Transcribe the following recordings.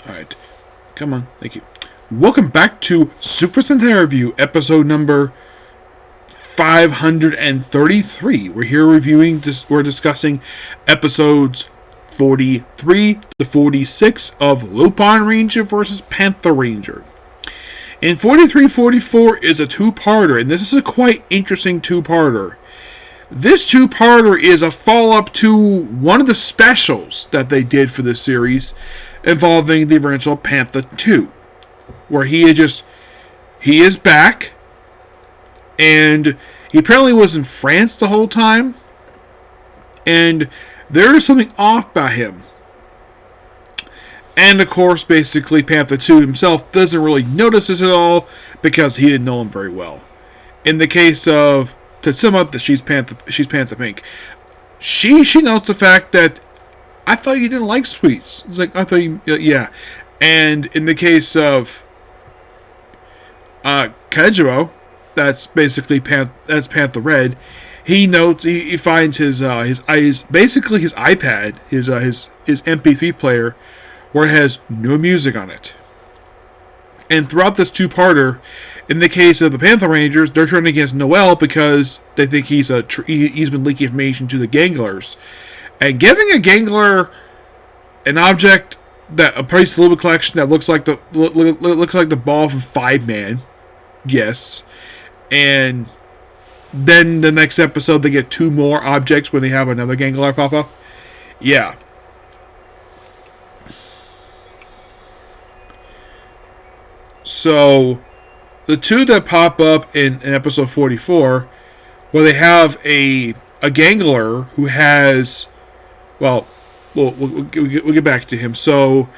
Alright. Come on. Thank you. Welcome back to Super Sentai Review, episode number 533. We're here we're discussing episodes 43 to 46 of Lupinranger versus Patranger. And 43-44 is a two-parter, and this is a quite interesting two-parter. This two-parter is a follow-up to one of the specials that they did for this series involving the original Panther 2, where he is back, and he apparently was in France the whole time, and there is something off about him. And of course, basically, Panther 2 himself doesn't really notice this at all because he didn't know him very well. In the case of Tatsuma, that she's Panther Pink, she notes the fact that I thought you didn't like sweets. It's like, I thought you, yeah. And in the case of Kaitou, that's basically Panther Red. He notes he finds his basically his iPad, his MP3 player, where it has no music on it. And throughout this two-parter, in the case of the Panther Rangers, they're turning against Noel because they think he's been leaking information to the Ganglers. And giving a Gangler an object that a price little collection that looks like the ball from Five Man, yes. And then the next episode they get two more objects when they have another Gangler pop up. Yeah. So the two that pop up in episode 44, where they have a Gangler who has, well, we'll get back to him. So,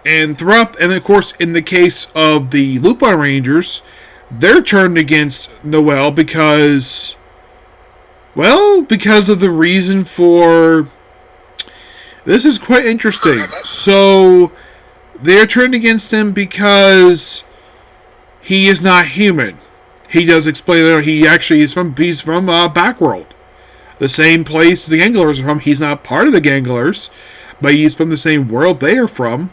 and of course, in the case of the Lupinrangers, they're turned against Noel because of the reason for. This is quite interesting. So, they're turned against him because he is not human. He does explain that he actually is from Backworld. The same place the Ganglers are from. He's not part of the Ganglers, but he's from the same world they are from.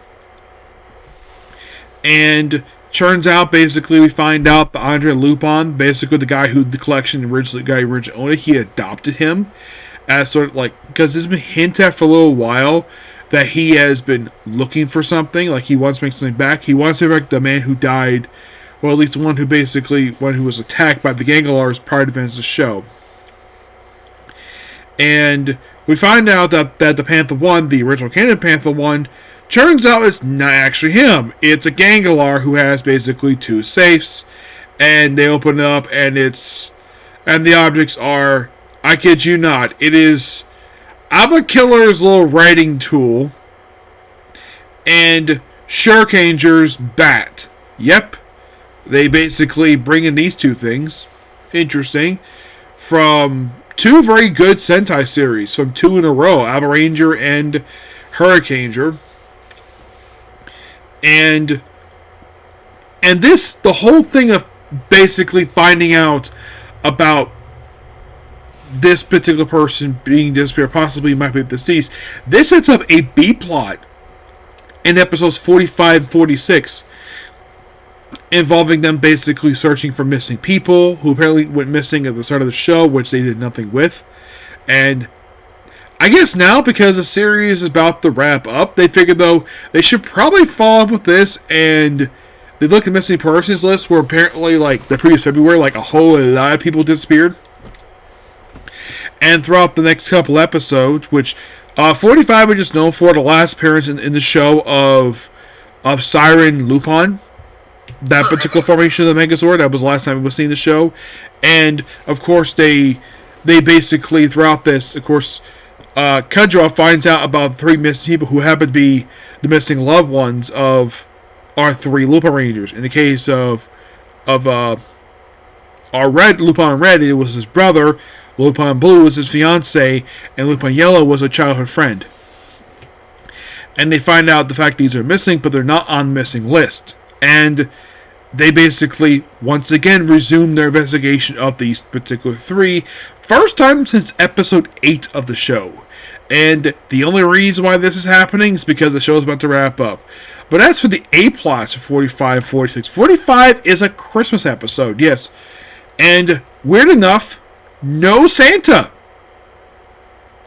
And turns out, basically, we find out that Andre Lupin, basically the guy who the collection originally owned it, he adopted him as sort of like, because it's been hinted at for a little while that he has been looking for something, like he wants to make something back. He wants to make the man who died, or at least the one who was attacked by the Ganglers prior to events of the show. And we find out that the Panther 1, the original canon Panther 1, turns out it's not actually him. It's a Gangler who has basically two safes, and they open it up, and the objects are, I kid you not, it is Abba Killer's little writing tool and Shurikenger's bat. Yep. They basically bring in these two things. Interesting. From two very good Sentai series. From two in a row. Patranger and Hurricaneger. And this, the whole thing of basically finding out about this particular person being disappeared, possibly might be deceased. This sets up a B-plot in episodes 45 and 46, involving them basically searching for missing people who apparently went missing at the start of the show, which they did nothing with. And I guess now, because the series is about to wrap up, they figured though they should probably follow up with this, and they look at missing persons list where apparently, like the previous February, like a whole lot of people disappeared. And throughout the next couple episodes, which 45 are just known for the last appearance in the show of Siren Lupin, that particular formation of the Megazord. That was the last time we was seeing the show. And of course they basically, throughout this, of course, Kudra finds out about three missing people who happen to be the missing loved ones of our three Lupinrangers. In the case of our Lupin Red, it was his brother. Lupin Blue was his fiancée, and Lupin Yellow was a childhood friend. And they find out the fact these are missing, but they're not on the missing list. And they basically, once again, resume their investigation of these particular three. First time since episode 8 of the show. And the only reason why this is happening is because the show's about to wrap up. But as for the A plots of 45, 46, 45 is a Christmas episode, yes. And weird enough, no Santa.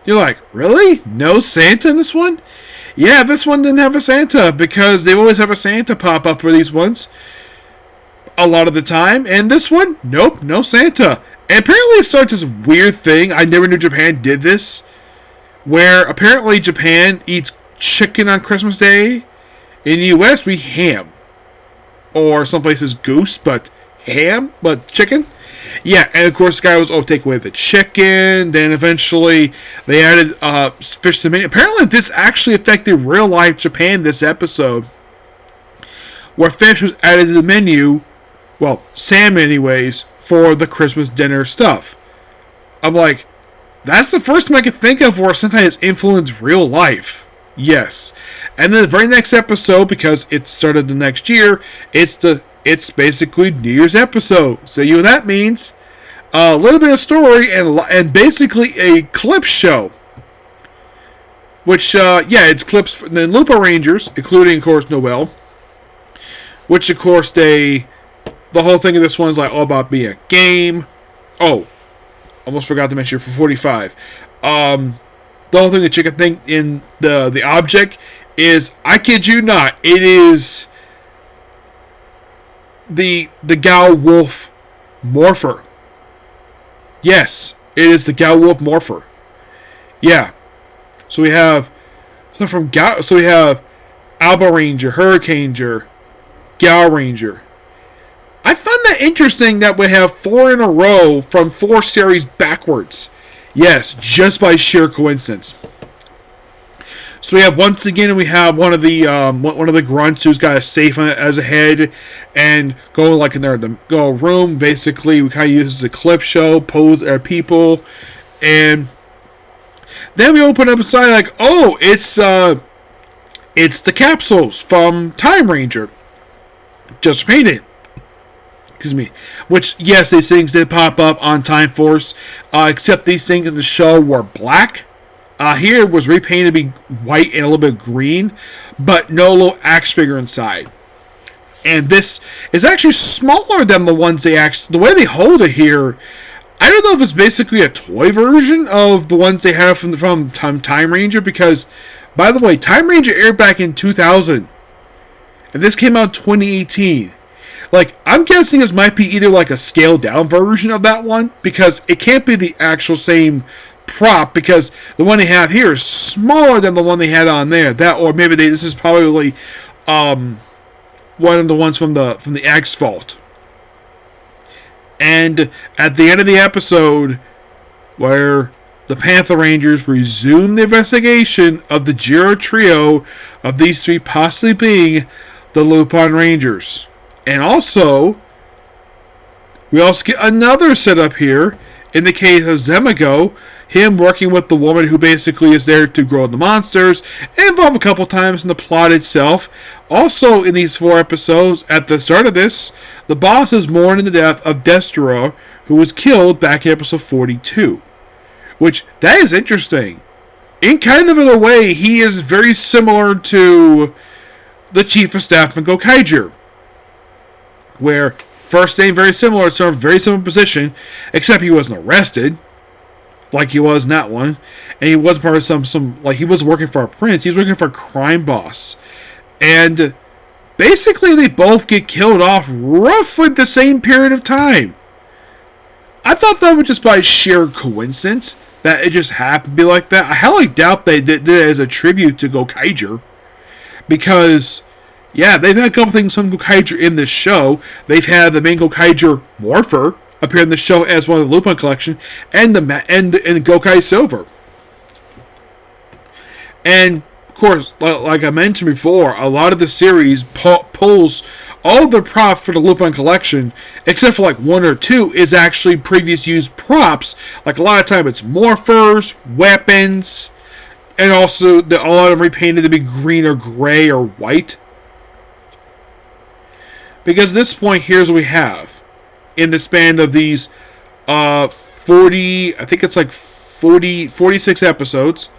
You're like, really? No Santa in this one? Yeah, this one didn't have a Santa because they always have a Santa pop up for these ones a lot of the time. And this one, nope, no Santa. And apparently it starts this weird thing. I never knew Japan did this. Where apparently Japan eats chicken on Christmas Day. In the US, we ham. Or some places goose, but ham, but chicken. Yeah, and of course the guy was, take away the chicken. Then eventually they added fish to the menu. Apparently this actually affected real life Japan this episode. Where fish was added to the menu. Well, salmon anyways, for the Christmas dinner stuff. I'm like, that's the first time I can think of where Sentai has influenced real life. Yes. And then the very next episode, because it started the next year, it's basically New Year's episode. So you know what that means? A little bit of story and basically a clip show. Which, it's clips from the Lupinrangers, including, of course, Noel. Which, of course, the whole thing of this one is like all about being a game. Oh, almost forgot to mention for 45. The whole thing that you can think in the object is, I kid you not, it is the Gal Wolf Morpher. Yes, it is the Gal Wolf Morpher. Yeah. So we have Alba Ranger, Hurricaneger, Gal Ranger. I found that interesting that we have 4 in a row from 4 series backwards. Yes, just by sheer coincidence. So we have one of the grunts who's got a safe as a head and go like in there the room. Basically, we kind of use a clip show, pose our people, and then we open up inside like, oh, it's the capsules from Time Ranger, just painted. Excuse me. Which, yes, these things did pop up on Time Force, except these things in the show were black. Here it was repainted to be white and a little bit green, but no little axe figure inside. And this is actually smaller than the ones the way they hold it here. I don't know if it's basically a toy version of the ones they have from Time Ranger, because, by the way, Time Ranger aired back in 2000, and this came out in 2018. Like, I'm guessing this might be either like a scaled down version of that one, because it can't be the actual same prop, because the one they have here is smaller than the one they had on there. That, or maybe this is probably one of the ones from the X Vault. And at the end of the episode, where the Panther Rangers resume the investigation of the Jiro trio of these 3 possibly being the Lupin Rangers. And also, we also get another setup here in the case of Zemago, him working with the woman who basically is there to grow the monsters, and involved a couple times in the plot itself. Also, in these 4 episodes, at the start of this, the boss is mourning the death of Destro, who was killed back in episode 42. Which, that is interesting. In kind of a way, he is very similar to the Chief of Staff, Gokaiger. Where, first name very similar, it's a very similar position, except he wasn't arrested, like he was in that one, and he wasn't part of some like he was working for a prince, he was working for a crime boss, and basically they both get killed off roughly the same period of time. I thought that was just by sheer coincidence that it just happened to be like that. I highly doubt they did it as a tribute to Gokaiger, because yeah, they've had a couple things from Gokaiger in this show. They've had the main Gokaiger Morpher appear in the show as one of the Lupin collection, and Gokai Silver. And of course, like I mentioned before, a lot of the series pulls all the props for the Lupin collection, except for like 1 or 2, is actually previous used props. Like a lot of time, it's morphers, weapons, and also a lot of them repainted to be green or gray or white. Because at this point, here's what we have. In the span of these 40, I think it's like 46 episodes,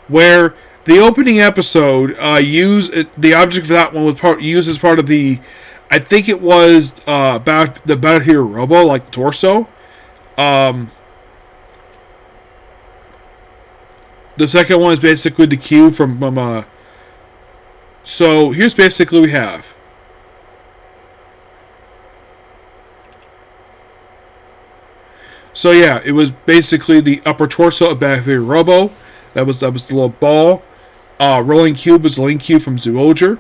where the opening episode the object for that one was used as part of the, I think it was about the Battle Hero Robo, like torso. Um, the second one is basically the cube from so here's basically we have. So yeah, it was basically the upper torso of Battle Hero Robo. That was the little ball. Rolling cube was the link cube from Zoologer.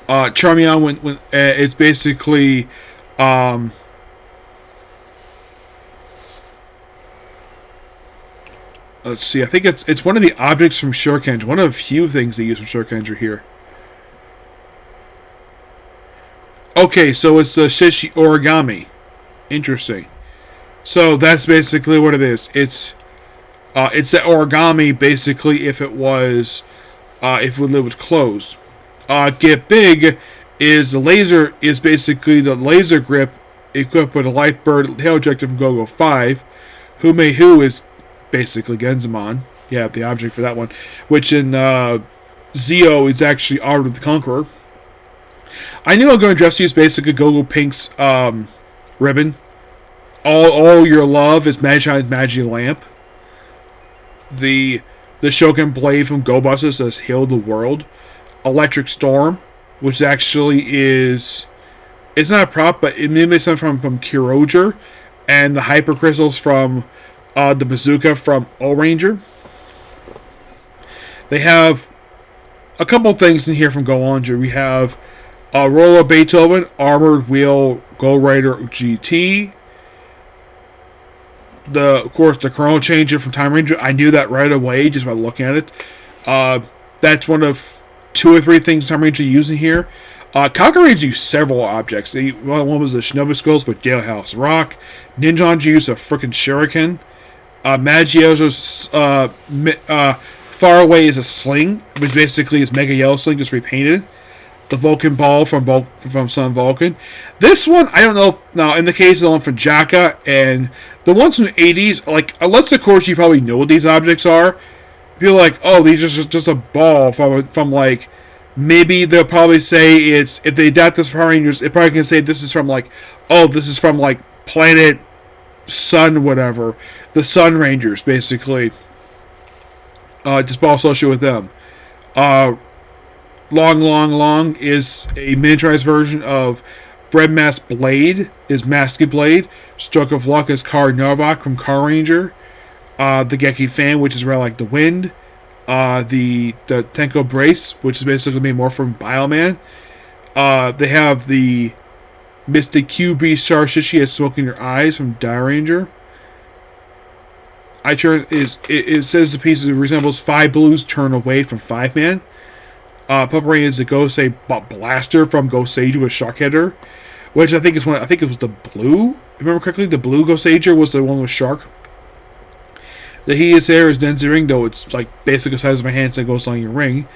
Charmian when it's basically um, let's see. I think it's one of the objects from Shuriken. One of the few things they use from Shuriken here. Okay, so it's the Shishi origami. Interesting. So that's basically what it is. It's that origami basically if it was closed. Get big is basically the laser grip equipped with a Lightbird tail ejector from Go-Go 5. Who is basically Genzamon. Yeah, the object for that one. Which in Zeo is actually Art the Conqueror. I knew I'm going to address you as basically Go-Go Pink's ribbon. All your love is Magi Lamp. The Shogun Blade from Go Buster says Heal the World. Electric Storm, which actually is, it's not a prop, but it mimics something from Kiroger, and the Hyper Crystals from the Bazooka from O-Ranger. They have a couple things in here from Go Ranger. We have Roller Beethoven, Armored Wheel Go Rider GT. Of course, the Chrono Changer from Time Ranger. I knew that right away just by looking at it. That's one of 2 or 3 things Time Ranger using here. Kaga Ranger used several objects. One was the Shinobi Skulls for Jailhouse Rock. Ninja Ranger used a freaking Shuriken. Magio's Far Away is a sling, which basically is Mega Yellow Sling, just repainted. The Vulcan Ball from Sun Vulcan. This one, I don't know. Now, in the case of the one from Jaka and the ones from the 80s, like, unless of course you probably know what these objects are, you're like, oh, these are just a ball from like, maybe they'll probably say it's, if they adapt this for Power Rangers, it probably can say this is from like, oh, this is from like Planet Sun, whatever. The Sun Rangers, basically. Just ball associated with them. Long is a miniaturized version of Breadmask Blade, is Masky Blade. Stroke of Luck is Car Novak from Car Ranger. The Geki Fan, which is around like the wind. The Tenko Brace, which is basically made more from Bioman. They have the Mystic QB Star Shishi as Smoke in Your Eyes from Die Ranger. It says the piece resembles 5 Blues Turn Away from 5-Man. Patranger is the Gosei Blaster from Goseiju with Sharkheader, which I think is one. I think it was the blue. If I remember correctly, the blue Goseiju was the one with Shark. The He is there is Denzi Ring, though it's like basically the size of my hand, so it goes on your ring.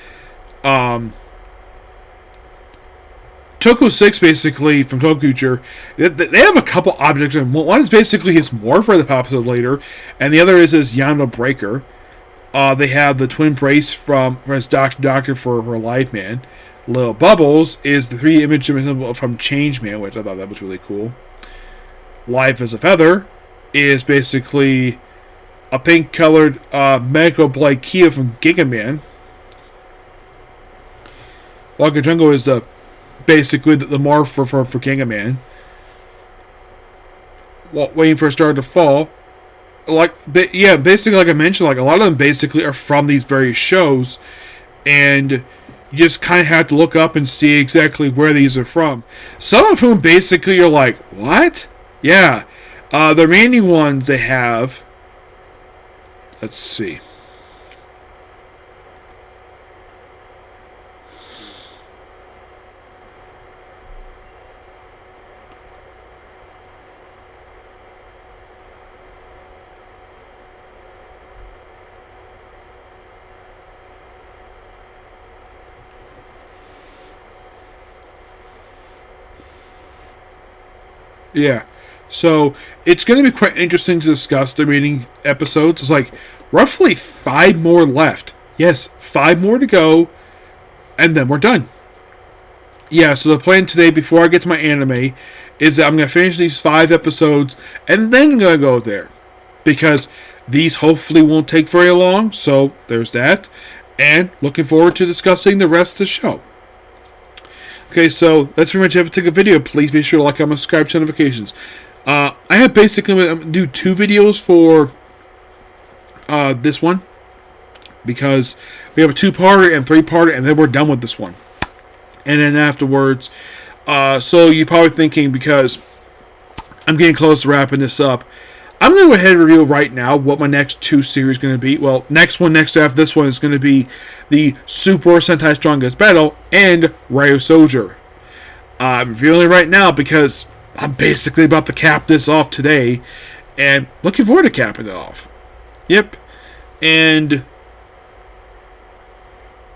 Toku 6 basically from Tokucher, they have a couple objects, and one is basically his Morpher that pops up later, and the other is his Yano Breaker. They have the Twin Brace from his Doctor for Life Man. Little Bubbles is the 3 image from Changeman, which I thought that was really cool. Life as a Feather is basically a pink colored Medical Blade Kia from Gigaman. Waka Jungle is basically the morph for Gigaman. Waiting for a star to fall. Basically, like I mentioned, like a lot of them basically are from these various shows, and you just kind of have to look up and see exactly where these are from. Some of whom basically you're like, what? Yeah, the remaining ones they have. Let's see. Yeah. So it's going to be quite interesting to discuss the remaining episodes. It's like roughly 5 more left. Yes, 5 more to go, and then we're done. Yeah, so the plan today, before I get to my anime, is that I'm going to finish these 5 episodes, and then I'm going to go there. Because these hopefully won't take very long, so there's that. And looking forward to discussing the rest of the show. Okay, so that's pretty much it. If you took a video, please be sure to like, comment, subscribe, to notifications. I have basically I'm gonna do 2 videos for this one, because we have a 2-parter and 3-parter, and then we're done with this one. And then afterwards, so you're probably thinking, because I'm getting close to wrapping this up, I'm going to go ahead and review right now what my next 2 series are going to be. Well, next after this one is going to be the Super Sentai Strongest Battle and Ryo Soldier. I'm reviewing it right now because I'm basically about to cap this off today, and looking forward to capping it off. Yep. And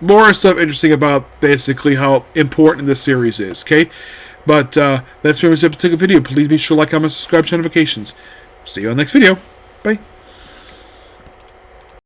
more stuff interesting about basically how important this series is, okay? But that's pretty much it. Take a video. Please be sure to like, comment, subscribe, to notifications. See you on the next video. Bye.